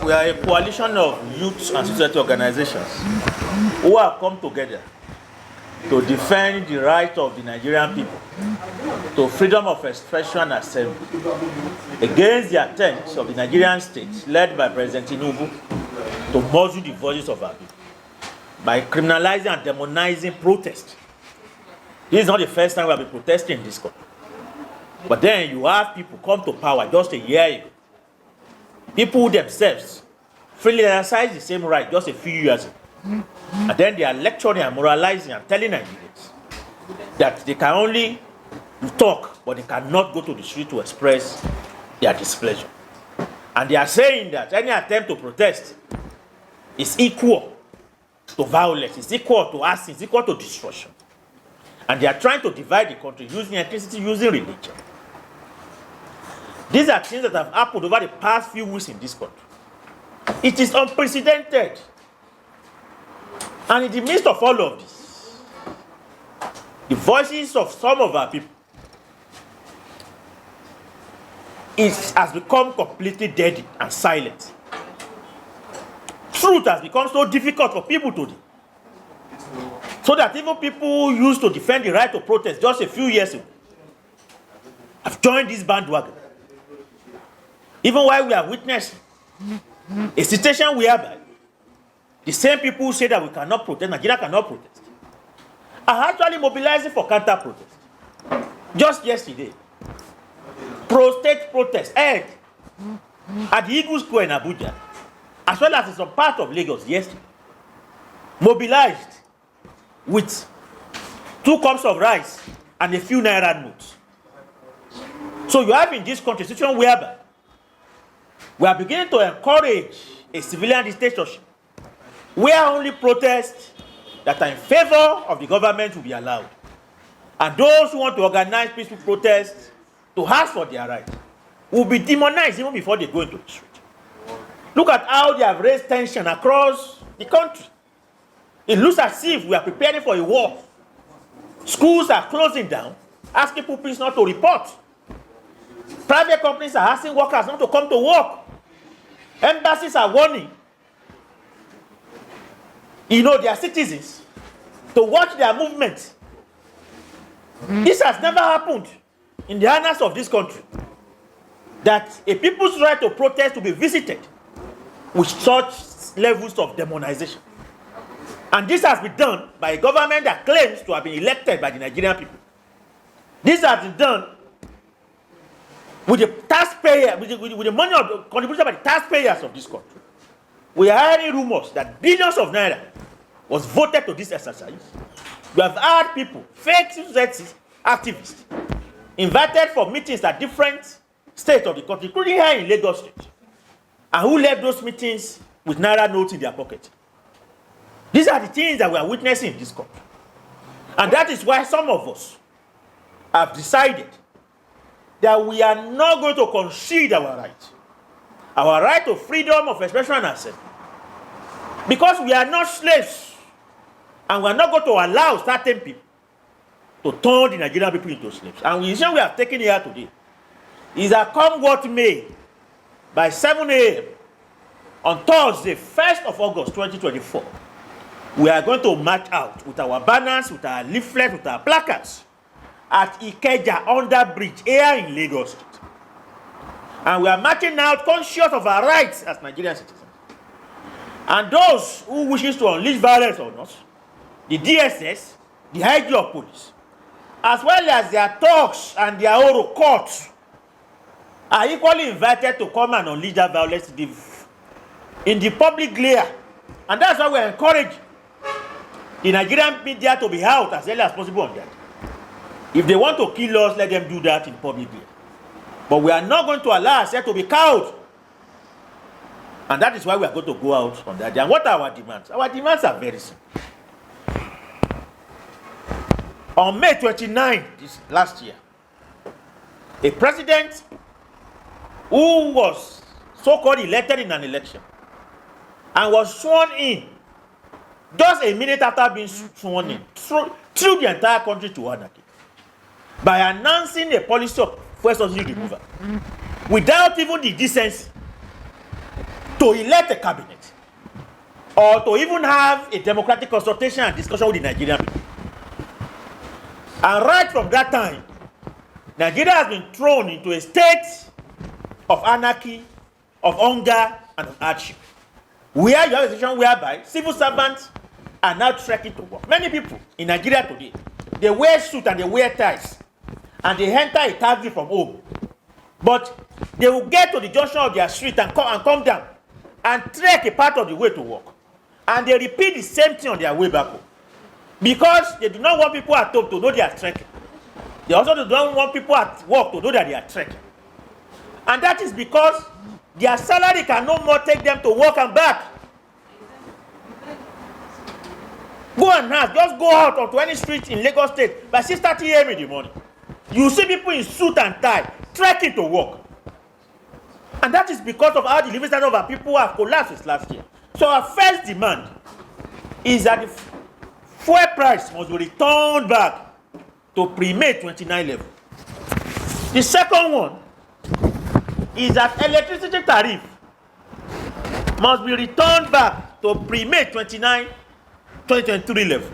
We are a coalition of youth and society organizations who have come together to defend the right of the Nigerian people to freedom of expression and assembly against the attempts of the Nigerian state led by President Tinubu to muzzle the voices of our people by criminalizing and demonizing protest. This is not the first time we have been protesting in this country. But then you have people come to power just a year ago. People themselves freely exercise the same right just a few years ago. And then they are lecturing and moralizing and telling Nigerians that they can only talk, but they cannot go to the street to express their displeasure. And they are saying that any attempt to protest is equal to violence, is equal to arson, is equal to destruction. And they are trying to divide the country using ethnicity, using religion. These are things that have happened over the past few weeks in this country. It is unprecedented. And in the midst of all of this, the voices of some of our people has become completely dead and silent. Truth has become so difficult for people today. So that even people who used to defend the right to protest just a few years ago have joined this bandwagon. Even while we are witnessing a situation whereby the same people who say that we cannot protest, Nigeria cannot protest, are actually mobilizing for counter-protest. Just yesterday, pro-state protest held at the Eagle Square in Abuja, as well as in some part of Lagos yesterday, mobilized with 2 cups of rice and a few naira notes. So you have in this country a situation whereby we are beginning to encourage a civilian dictatorship where only protests that are in favor of the government will be allowed. And those who want to organize peaceful protests to ask for their rights will be demonized even before they go into the street. Look at how they have raised tension across the country. It looks as if we are preparing for a war. Schools are closing down, asking pupils not to report. Private companies are asking workers not to come to work. Embassies are warning, their citizens to watch their movements. This has never happened in the annals of this country, that a people's right to protest will be visited with such levels of demonization. And this has been done by a government that claims to have been elected by the Nigerian people. This has been done with the taxpayer, with the money contributed by the taxpayers of this country. We are hearing rumors that billions of naira was voted to this exercise. We have had people, fake society activists, invited for meetings at different states of the country, including here in Lagos State, and who left those meetings with naira notes in their pocket. These are the things that we are witnessing in this country. And that is why some of us have decided that we are not going to concede our right to freedom of expression and assembly. Because we are not slaves, and we are not going to allow certain people to turn the Nigerian people into slaves. And the decision we have taken here today is that come what may, by 7 a.m. on Thursday, 1st of August 2024, we are going to march out with our banners, with our leaflets, with our placards at Ikeja under bridge here in Lagos State. And we are marching out conscious of our rights as Nigerian citizens. And those who wishes to unleash violence on us, the DSS, the IG of police, as well as their thugs and their Oro courts, are equally invited to come and unleash that violence in the public glare. And that's why we encourage the Nigerian media to be out as early as possible on that. If they want to kill us, let them do that in public glare. But we are not going to allow ourselves to be cowed. And that is why we are going to go out on that day. And what are our demands? Our demands are very simple. On May 29, this last year, a president who was so-called elected in an election and was sworn in just a minute after being sworn in, threw the entire country to anarchy by announcing a policy of fuel subsidy removal without even the decency to elect a cabinet or to even have a democratic consultation and discussion with the Nigerian people. And right from that time, Nigeria has been thrown into a state of anarchy, of hunger, and of hardship. Where you have a situation whereby civil servants are now trekking to work. Many people in Nigeria today, they wear suits and they wear ties, and they enter a taxi from home. But they will get to the junction of their street and come down and trek a part of the way to work. And they repeat the same thing on their way back home. Because they do not want people at home to know they are trekking. They also do not want people at work to know that they are trekking. And that is because their salary can no more take them to work and back. Go and ask, just go out onto any street in Lagos State by 6:30 a.m. in the morning. You see people in suit and tie trekking to work. And that is because of how the living standard of our people have collapsed since last year. So our first demand is that the fuel price must be returned back to pre-May 29 level. The second one is that electricity tariff must be returned back to pre-May 29, 2023 level.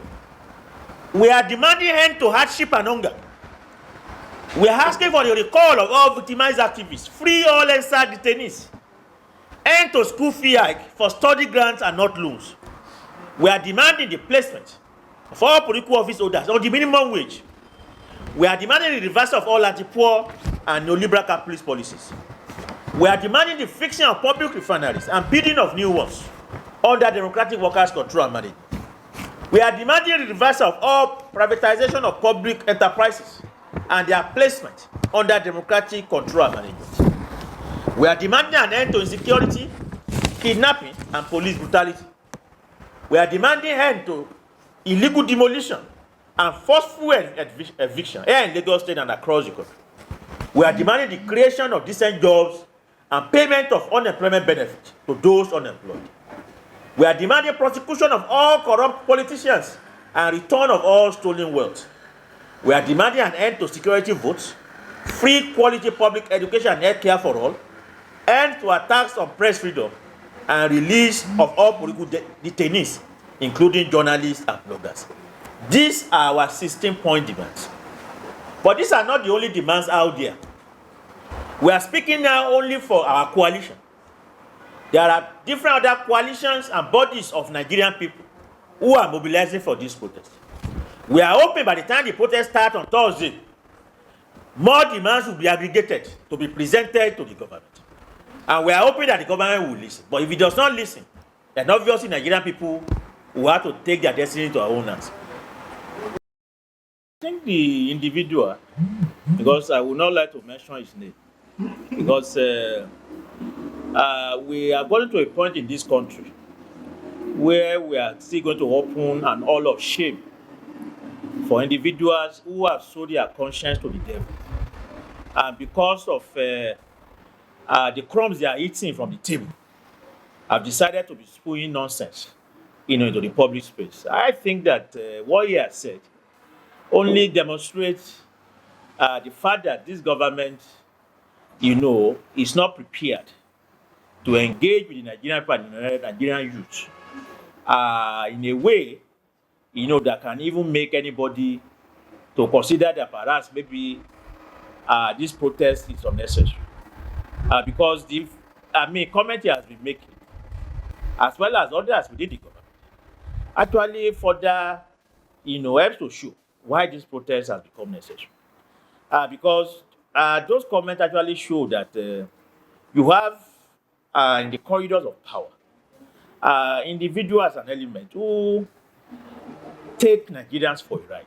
We are demanding end to hardship and hunger. We are asking for the recall of all victimized activists, free all NSAS detainees, end to school fee hike for study grants and not loans. We are demanding the placement of all political office holders on the minimum wage. We are demanding the reversal of all anti-poor and neoliberal capitalist policies. We are demanding the fixing of public refineries and building of new ones under democratic workers' control and management. We are demanding the reversal of all privatization of public enterprises and their placement under democratic control and management. We are demanding an end to insecurity, kidnapping, and police brutality. We are demanding an end to illegal demolition and forceful eviction here in Lagos State and across the country. We are demanding the creation of decent jobs and payment of unemployment benefits to those unemployed. We are demanding prosecution of all corrupt politicians and return of all stolen wealth. We are demanding an end to security votes, free quality public education and health care for all, end to attacks on press freedom, and release of all political detainees, including journalists and bloggers. These are our 16-point demands. But these are not the only demands out there. We are speaking now only for our coalition. There are different other coalitions and bodies of Nigerian people who are mobilizing for this protest. We are hoping by the time the protest starts on Thursday, more demands will be aggregated to be presented to the government. And we are hoping that the government will listen. But if it does not listen, then obviously Nigerian people will have to take their destiny to our own hands. I think the individual, because I would not like to mention his name, because we are going to a point in this country where we are still going to open an hall of shame for individuals who have sold their conscience to the devil. And because of the crumbs they are eating from the table, have decided to be spewing nonsense, into the public space. I think that what he has said only demonstrates the fact that this government, is not prepared to engage with the Nigerian people and the Nigerian youth in a way, that can even make anybody to consider that perhaps maybe this protest is unnecessary. Because the comment he has been making, as well as others within the government, actually further, helps to show why this protest has become necessary. Because those comments actually show that you have in the corridors of power individuals and elements who take Nigerians for a ride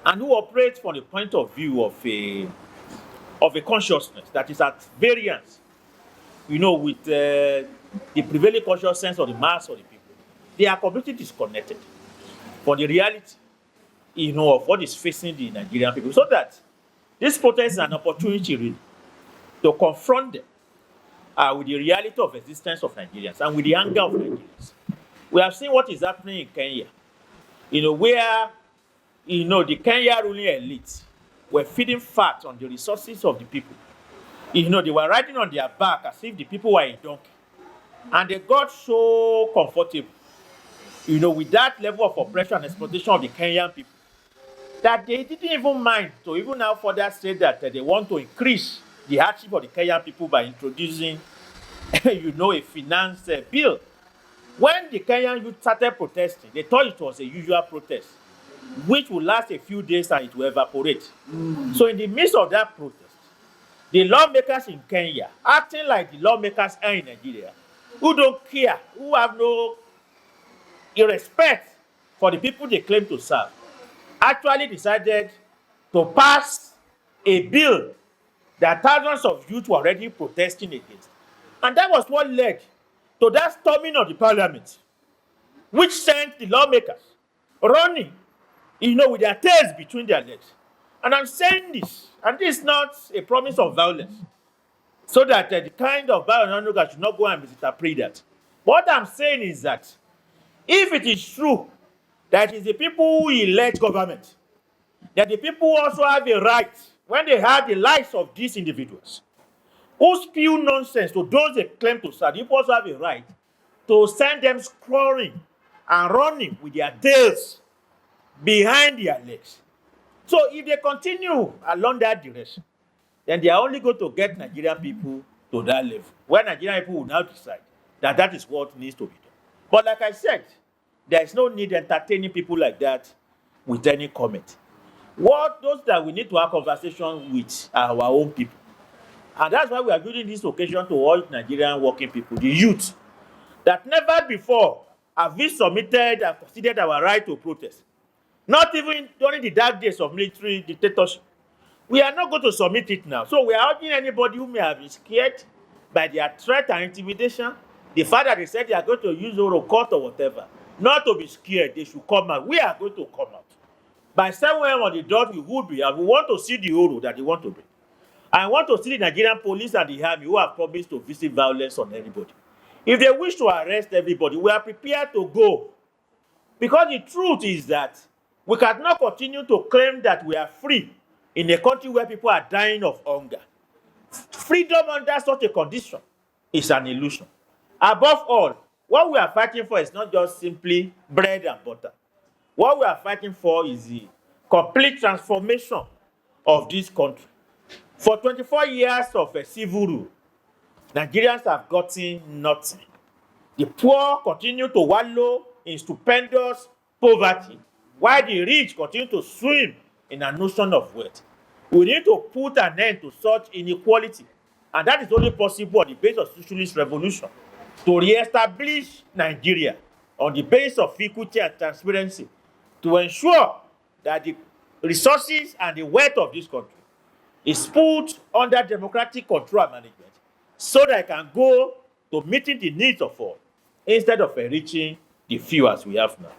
and who operate from the point of view of a consciousness that is at variance, with the prevailing consciousness of the mass of the people. They are completely disconnected from the reality, of what is facing the Nigerian people. So that this protest is an opportunity really to confront them with the reality of existence of Nigerians and with the anger of Nigerians. We have seen what is happening in Kenya, where, the Kenya ruling elite were feeding fat on the resources of the people. They were riding on their back as if the people were a donkey. And they got so comfortable, with that level of oppression and exploitation of the Kenyan people, that they didn't even mind to even now further say that they want to increase the hardship of the Kenyan people by introducing, a finance bill. When the Kenyan youth started protesting, they thought it was a usual protest, which will last a few days and it will evaporate. So in the midst of that protest, the lawmakers in Kenya, acting like the lawmakers are in Nigeria, who don't care, who have no respect for the people they claim to serve, actually decided to pass a bill that thousands of youth were already protesting against. And that was what led to that storming of the parliament, which sent the lawmakers running, with their tails between their legs. And I'm saying this, and this is not a promise of violence, so that the kind of violence should not go and misinterpret that. What I'm saying is that if it is true that it is the people who elect government, that the people also have a right, when they have the likes of these individuals, who spew nonsense to those they claim to serve, the people also have a right to send them scurrying and running with their tails behind their legs. So if they continue along that direction, then they are only going to get Nigerian people to that level, where Nigerian people will now decide that that is what needs to be done. But like I said, there is no need entertaining people like that with any comment. Those that we need to have conversation with are our own people. And that's why we are using this occasion to all Nigerian working people, the youth, that never before have we submitted and considered our right to protest. Not even during the dark days of military dictatorship. We are not going to submit it now. So we are urging anybody who may have been scared by their threat and intimidation, the fact that they said they are going to use Oro court or whatever, not to be scared. They should come out. We are going to come out. By 7 a.m. on the dot, we would be, and we want to see the Oro that they want to bring. I want to see the Nigerian police and the army who have promised to visit violence on everybody. If they wish to arrest everybody, we are prepared to go. Because the truth is that we cannot continue to claim that we are free in a country where people are dying of hunger. Freedom under such a condition is an illusion. Above all, what we are fighting for is not just simply bread and butter. What we are fighting for is the complete transformation of this country. For 24 years of a civil rule, Nigerians have gotten nothing. The poor continue to wallow in stupendous poverty, while the rich continue to swim in an ocean of wealth. We need to put an end to such inequality, and that is only possible on the basis of socialist revolution, to re-establish Nigeria on the basis of equity and transparency, to ensure that the resources and the wealth of this country is put under democratic control and management, so that I can go to meeting the needs of all, instead of enriching the few as we have now.